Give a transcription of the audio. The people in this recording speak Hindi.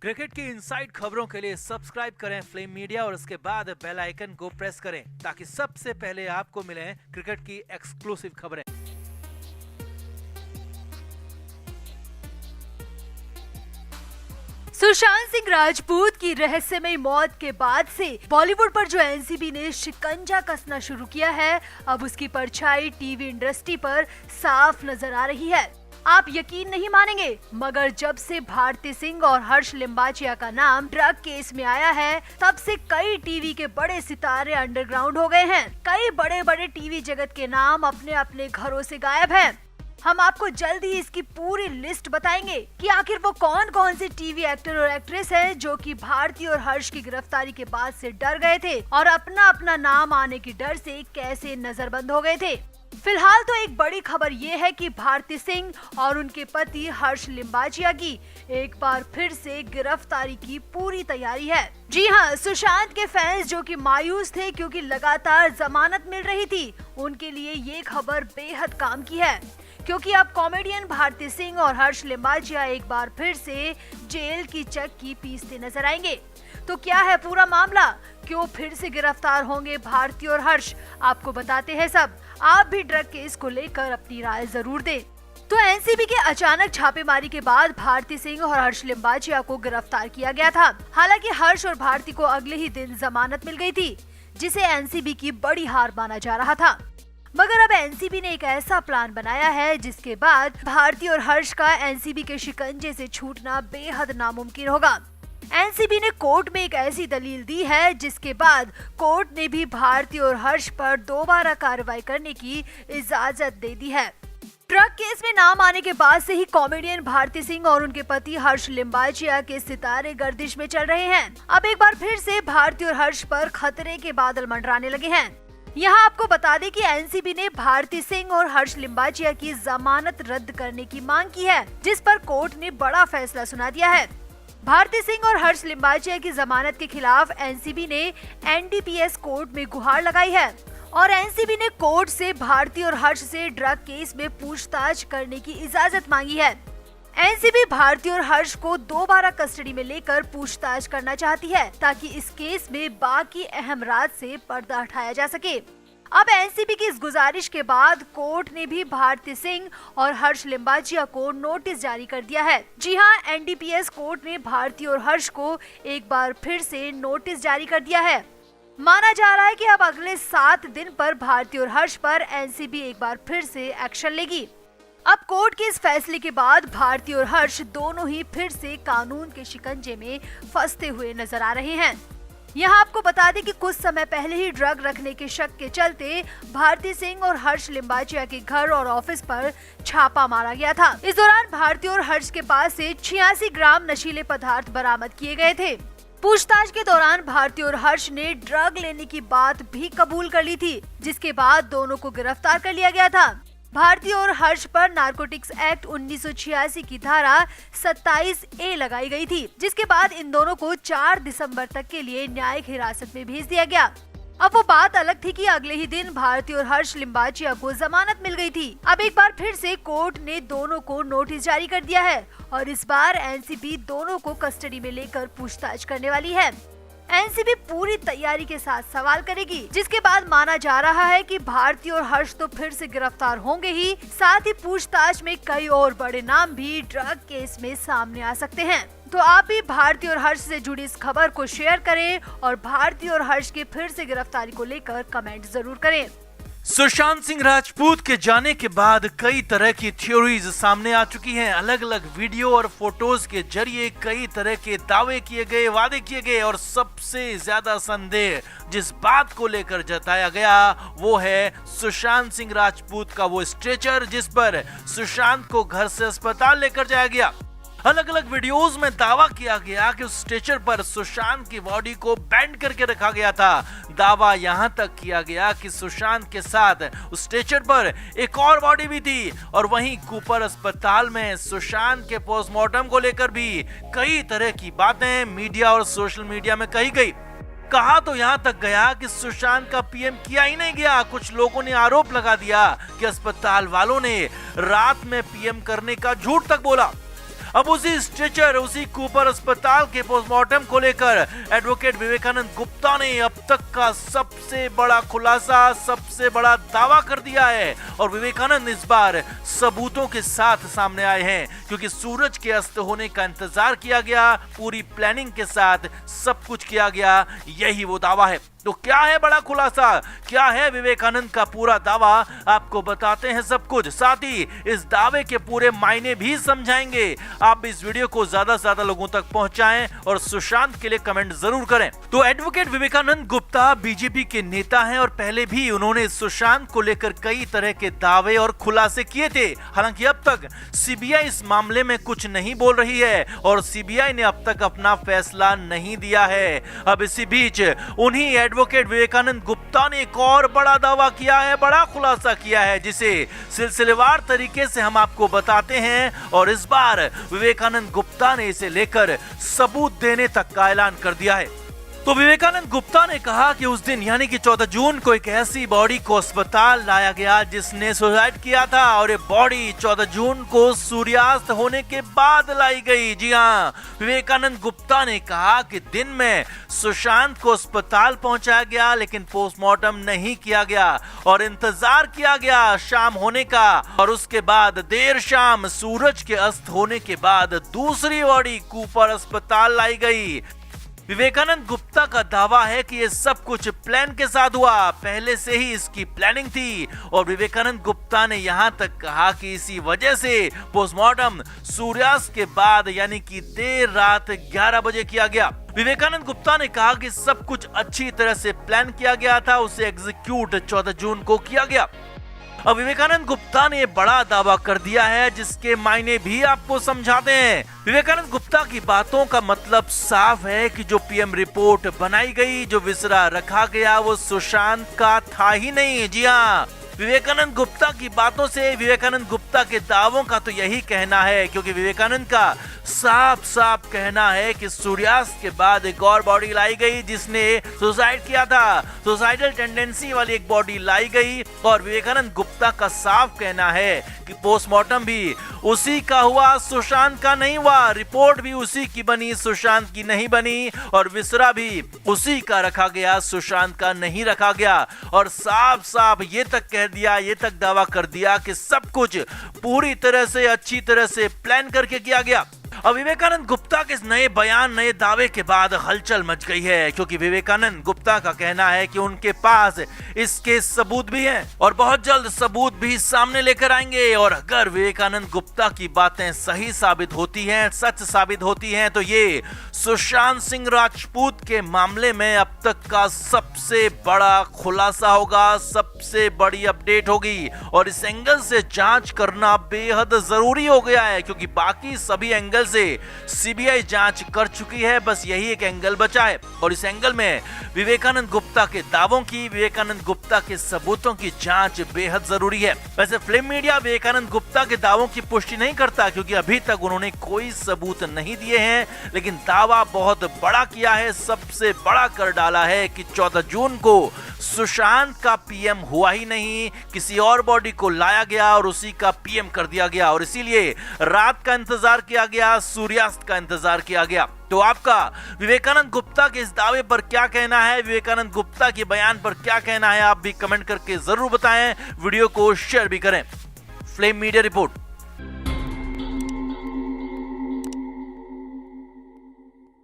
क्रिकेट की इनसाइड खबरों के लिए सब्सक्राइब करें फ्लेम मीडिया और उसके बाद बेल आइकन को प्रेस करें ताकि सबसे पहले आपको मिले क्रिकेट की एक्सक्लूसिव खबरें। सुशांत सिंह राजपूत की रहस्यमय मौत के बाद से बॉलीवुड पर जो एनसीबी ने शिकंजा कसना शुरू किया है, अब उसकी परछाई टीवी इंडस्ट्री पर साफ नजर आ रही है। आप यकीन नहीं मानेंगे, मगर जब से भारती सिंह और हर्ष लिम्बाचिया का नाम ड्रग केस में आया है, तब से कई टीवी के बड़े सितारे अंडरग्राउंड हो गए हैं। कई बड़े बड़े टीवी जगत के नाम अपने अपने घरों से गायब हैं। हम आपको जल्द ही इसकी पूरी लिस्ट बताएंगे कि आखिर वो कौन कौन से टीवी एक्टर और एक्ट्रेस हैं जो कि भारती और हर्ष की गिरफ्तारी के बाद से डर गए थे और अपना अपना नाम आने की डर से कैसे नजरबंद हो गए थे। फिलहाल तो एक बड़ी खबर ये है कि भारती सिंह और उनके पति हर्ष लिम्बाचिया की एक बार फिर से गिरफ्तारी की पूरी तैयारी है। जी हाँ, सुशांत के फैंस जो कि मायूस थे क्योंकि लगातार जमानत मिल रही थी, उनके लिए ये खबर बेहद काम की है, क्योंकि अब कॉमेडियन भारती सिंह और हर्ष लिम्बाचिया एक बार फिर से जेल की चक्की पीसते नजर आएंगे। तो क्या है पूरा मामला, क्यों फिर से गिरफ्तार होंगे भारती और हर्ष, आपको बताते हैं सब। आप भी ड्रग केस को लेकर अपनी राय जरूर दें। तो एनसीबी के अचानक छापेमारी के बाद भारती सिंह और हर्ष लिम्बाचिया को गिरफ्तार किया गया था। हालांकि हर्ष और भारती को अगले ही दिन जमानत मिल गई थी, जिसे एनसीबी की बड़ी हार माना जा रहा था। मगर अब एनसीबी ने एक ऐसा प्लान बनाया है जिसके बाद भारती और हर्ष का एनसीबी के शिकंजे से छूटना बेहद नामुमकिन होगा। एनसीबी ने कोर्ट में एक ऐसी दलील दी है जिसके बाद कोर्ट ने भी भारती और हर्ष पर दोबारा कार्रवाई करने की इजाजत दे दी है। ड्रग केस में नाम आने के बाद से ही कॉमेडियन भारती सिंह और उनके पति हर्ष लिम्बाचिया के सितारे गर्दिश में चल रहे हैं। अब एक बार फिर से भारती और हर्ष पर खतरे के बादल मंडराने लगे हैं। यहाँ आपको बता दें कि एनसीबी ने भारती सिंह और हर्ष लिम्बाचिया की जमानत रद्द करने की मांग की है, जिस पर कोर्ट ने बड़ा फैसला सुना दिया है। भारती सिंह और हर्ष लिम्बाचिया की जमानत के खिलाफ एनसीबी ने एनडीपीएस कोर्ट में गुहार लगाई है और एनसीबी ने कोर्ट से भारती और हर्ष से ड्रग केस में पूछताछ करने की इजाजत मांगी है। एनसीबी भारती और हर्ष को दोबारा कस्टडी में लेकर पूछताछ करना चाहती है ताकि इस केस में बाकी अहम राज से पर्दा हटाया जा सके। अब एनसीबी की इस गुजारिश के बाद कोर्ट ने भी भारती सिंह और हर्ष लिम्बाचिया को नोटिस जारी कर दिया है। जी हां, एनडीपीएस कोर्ट ने भारती और हर्ष को एक बार फिर से नोटिस जारी कर दिया है। माना जा रहा है कि अब अगले 7 दिन पर भारती और हर्ष पर एनसीबी एक बार फिर से एक्शन लेगी। अब कोर्ट के इस फैसले के बाद भारती और हर्ष दोनों ही फिर से कानून के शिकंजे में फंसते हुए नजर आ रहे हैं। यहाँ आपको बता दें कि कुछ समय पहले ही ड्रग रखने के शक के चलते भारती सिंह और हर्ष लिम्बाचिया के घर और ऑफिस पर छापा मारा गया था। इस दौरान भारती और हर्ष के पास से 86 ग्राम नशीले पदार्थ बरामद किए गए थे। पूछताछ के दौरान भारती और हर्ष ने ड्रग लेने की बात भी कबूल कर ली थी, जिसके बाद दोनों को गिरफ्तार कर लिया गया था। भारती और हर्ष पर नारकोटिक्स एक्ट 1986 की धारा 27A लगाई गई थी, जिसके बाद इन दोनों को 4 दिसंबर तक के लिए न्यायिक हिरासत में भेज दिया गया। अब वो बात अलग थी कि अगले ही दिन भारती और हर्ष लिम्बाचिया को जमानत मिल गई थी। अब एक बार फिर से कोर्ट ने दोनों को नोटिस जारी कर दिया है और इस बार एनसीबी दोनों को कस्टडी में लेकर पूछताछ करने वाली है। एनसीबी पूरी तैयारी के साथ सवाल करेगी, जिसके बाद माना जा रहा है कि भारती और हर्ष तो फिर से गिरफ्तार होंगे ही, साथ ही पूछताछ में कई और बड़े नाम भी ड्रग केस में सामने आ सकते हैं। तो आप भी भारती और हर्ष से जुड़ी इस खबर को शेयर करें और भारती और हर्ष की फिर से गिरफ्तारी को लेकर कमेंट जरूर करें। सुशांत सिंह राजपूत के जाने के बाद कई तरह की थ्योरीज सामने आ चुकी हैं। अलग अलग वीडियो और फोटोज के जरिए कई तरह के दावे किए गए, वादे किए गए और सबसे ज्यादा संदेह जिस बात को लेकर जताया गया वो है सुशांत सिंह राजपूत का वो स्ट्रेचर जिस पर सुशांत को घर से अस्पताल लेकर जाया गया। अलग अलग वीडियोस में दावा किया गया कि उस स्ट्रेचर पर सुशांत की बॉडी को बैंड करके रखा गया था। दावा यहां तक किया गया कि सुशांत के साथ उस स्ट्रेचर पर एक और बॉडी भी थी और वहीं कूपर अस्पताल में सुशांत के पोस्टमार्टम को लेकर भी कई तरह की बातें मीडिया और सोशल मीडिया में कही गई। कहा तो यहां तक गया कि सुशांत का पीएम किया ही नहीं गया। कुछ लोगों ने आरोप लगा दिया कि अस्पताल वालों ने रात में पीएम करने का झूठ तक बोला। अब उसी स्ट्रेचर, उसी कूपर अस्पताल के पोस्टमार्टम को लेकर एडवोकेट विवेकानंद गुप्ता ने अब तक का सबसे बड़ा खुलासा, सबसे बड़ा दावा कर दिया है। और विवेकानंद इस बार सबूतों के साथ सामने आए हैं, क्योंकि सूरज के अस्त होने का इंतजार किया गया, पूरी प्लानिंग के साथ सब कुछ किया गया, यही वो दावा है। तो क्या है बड़ा खुलासा, क्या है विवेकानंद का पूरा दावा, आपको बताते हैं सब कुछ। साथ ही इस दावे के पूरे मायने भी समझाएंगे। आप इस वीडियो को ज्यादा से ज्यादा लोगों तक पहुंचाएं और सुशांत के लिए कमेंट जरूर करें। तो एडवोकेट विवेकानंद गुप्ता बीजेपी के नेता हैं और पहले भी उन्होंने सुशांत को लेकर कई तरह के दावे और खुलासे किए थे। हालांकि अब तक सीबीआई इस मामले में कुछ नहीं बोल रही है और सीबीआई ने अब तक अपना फैसला नहीं दिया है। अब इसी बीच उन्हीं एडवोकेट विवेकानंद गुप्ता ने एक और बड़ा दावा किया है, बड़ा खुलासा किया है, जिसे सिलसिलेवार तरीके से हम आपको बताते हैं। और इस बार विवेकानंद गुप्ता ने इसे लेकर सबूत देने तक का ऐलान कर दिया है। तो विवेकानंद गुप्ता ने कहा कि उस दिन यानी कि 14 जून को एक ऐसी बॉडी को अस्पताल लाया गया जिसने सुसाइड किया था, और ये बॉडी 14 जून को सूर्यास्त होने के बाद लाई गई। जी हाँ, विवेकानंद गुप्ता ने कहा कि दिन में सुशांत को अस्पताल पहुंचाया गया, लेकिन पोस्टमार्टम नहीं किया गया और इंतजार किया गया शाम होने का, और उसके बाद देर शाम सूरज के अस्त होने के बाद दूसरी बॉडी कूपर अस्पताल लाई गई। विवेकानंद गुप्ता का दावा है कि ये सब कुछ प्लान के साथ हुआ, पहले से ही इसकी प्लानिंग थी। और विवेकानंद गुप्ता ने यहां तक कहा कि इसी वजह से पोस्टमार्टम सूर्यास्त के बाद यानी कि देर रात 11 बजे किया गया। विवेकानंद गुप्ता ने कहा कि सब कुछ अच्छी तरह से प्लान किया गया था, उसे एग्जीक्यूट 14 जून को किया गया। अब विवेकानंद गुप्ता ने बड़ा दावा कर दिया है, जिसके मायने भी आपको समझाते हैं। विवेकानंद गुप्ता की बातों का मतलब साफ है कि जो पीएम रिपोर्ट बनाई गई, जो विसरा रखा गया, वो सुशांत का था ही नहीं। जी हाँ, विवेकानंद गुप्ता की बातों से, विवेकानंद गुप्ता के दावों का तो यही कहना है, क्योंकि विवेकानंद का साफ साफ कहना है कि सूर्यास्त के बाद एक और बॉडी लाई गई जिसने सुसाइड किया था, सुसाइडल टेंडेंसी वाली एक बॉडी लाई गई। और विवेकानंद गुप्ता का साफ कहना है कि पोस्टमार्टम भी उसी का हुआ, सुशांत का नहीं हुआ, रिपोर्ट भी उसी की बनी, सुशांत की नहीं बनी, और विसरा भी उसी का रखा गया, सुशांत का नहीं रखा गया। और साफ साफ ये तक कह दिया, ये तक दावा कर दिया कि सब कुछ पूरी तरह से अच्छी तरह से प्लान करके किया गया। अब विवेकानंद गुप्ता के इस नए बयान, नए दावे के बाद हलचल मच गई है, क्योंकि विवेकानंद गुप्ता का कहना है कि उनके पास इसके सबूत भी हैं और बहुत जल्द सबूत भी सामने लेकर आएंगे। और अगर विवेकानंद गुप्ता की बातें सही साबित होती हैं, सच साबित होती हैं, तो ये सुशांत सिंह राजपूत के मामले में अब तक का सबसे बड़ा खुलासा होगा, सबसे बड़ी अपडेट होगी। और इस एंगल से जांच करना बेहद जरूरी हो गया है, क्योंकि बाकी सभी एंगल से सीबीआई जांच कर चुकी है, बस यही एक एंगल बचा है। और इस एंगल में विवेकानंद गुप्ता के दावों की, विवेकानंद गुप्ता के सबूतों की जांच बेहद जरूरी है। वैसे फिल्म मीडिया विवेकानंद गुप्ता के दावों की पुष्टि नहीं करता, क्योंकि अभी तक उन्होंने कोई सबूत नहीं दिए हैं, लेकिन दावा बहुत बड़ा किया है, सबसे बड़ा कर डाला है कि 14 जून को सुशांत का पीएम हुआ ही नहीं, किसी और बॉडी को लाया गया और उसी का पीएम कर दिया गया, और इसीलिए रात का इंतजार किया गया, सूर्यास्त का इंतजार किया गया। तो आपका विवेकानंद गुप्ता के इस दावे पर क्या कहना है, विवेकानंद गुप्ता के बयान पर क्या कहना है, आप भी कमेंट करके जरूर बताएं, वीडियो को शेयर भी करें। Flame media report.